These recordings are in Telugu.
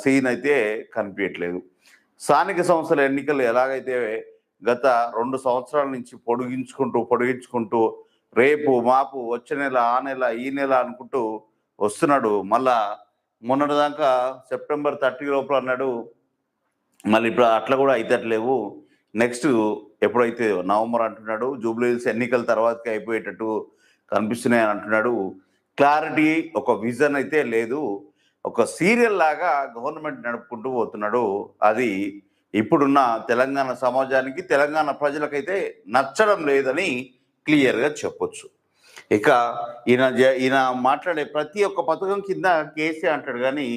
సీన్ అయితే కనిపించట్లేదు. స్థానిక సంస్థల ఎన్నికలు ఎలాగైతే గత 2 సంవత్సరాల నుంచి పొడిగించుకుంటూ రేపు మాపు వచ్చే నెల ఆ నెల ఈ నెల అనుకుంటూ వస్తున్నాడు. మళ్ళా మొన్నటిదాకా సెప్టెంబర్ 30 లోపల అన్నాడు. మళ్ళీ ఇప్పుడు అట్లా కూడా అయితట్లేవు. నెక్స్ట్ ఎప్పుడైతే నవంబర్ అంటున్నాడు. జూబ్లీహిల్స్ ఎన్నికల తర్వాతకి అయిపోయేటట్టు కనిపిస్తున్నాయి అని అంటున్నాడు. క్లారిటీ, ఒక విజన్ అయితే లేదు. ఒక సీరియల్ లాగా గవర్నమెంట్ నడుపుకుంటూ పోతున్నాడు. అది ఇప్పుడున్న తెలంగాణ సమాజానికి, తెలంగాణ ప్రజలకైతే నచ్చడం లేదని క్లియర్గా చెప్పొచ్చు. ఇక ఈయన మాట్లాడే ప్రతి ఒక్క పథకం కింద కేసే అంటాడు, కానీ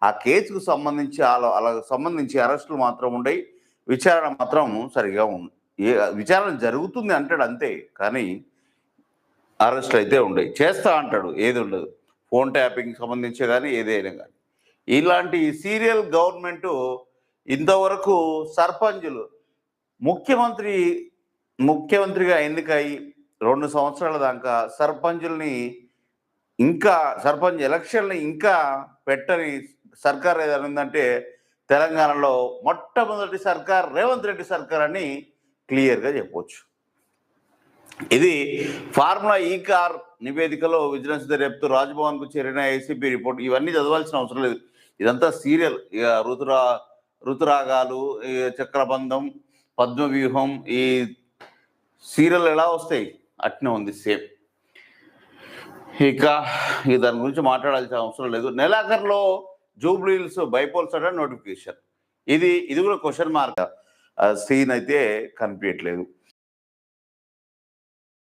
ఆ కేసుకు సంబంధించి అలా సంబంధించి అరెస్టులు మాత్రం ఉండయి, విచారణ మాత్రం సరిగా విచారణ జరుగుతుంది అంటాడు అంతే, కానీ అరెస్ట్ అయితే ఉండయి. చేస్తా అంటాడు, ఏది ఉండదు. ఫోన్ ట్యాపింగ్ సంబంధించి కానీ ఏదైనా కానీ ఇలాంటి సీరియల్ గవర్నమెంటు ఇంతవరకు సర్పంచులు ముఖ్యమంత్రిగా ఎన్నికై 2 సంవత్సరాల దాకా సర్పంచ్ ఎలక్షన్ని ఇంకా పెట్టని సర్కార్ ఏదైనా ఉందంటే తెలంగాణలో మొట్టమొదటి సర్కార్ రేవంత్ రెడ్డి సర్కార్ అని క్లియర్గా చెప్పవచ్చు. ఇది ఫార్ములా ఈ కార్ నివేదికలో విజిలెన్స్ దర్యాప్తు, రాజ్భవన్కు చేరిన ఏసీపీ రిపోర్ట్, ఇవన్నీ చదవాల్సిన అవసరం లేదు. ఇదంతా సీరియల్. ఇక ఋతురాగాలు, చక్రబంధం, పద్మవ్యూహం, ఈ సీరియల్ ఎలా వస్తాయి అట్నే ఉంది సేమ్. ఇక దాని గురించి మాట్లాడాల్సిన అవసరం లేదు. నెలాఖరులో జూబ్లీహిల్స్ బైపోల్ సడన్ నోటిఫికేషన్, ఇది కూడా క్వశ్చన్ మార్క్. సీన్ అయితే కనిపించట్లేదు.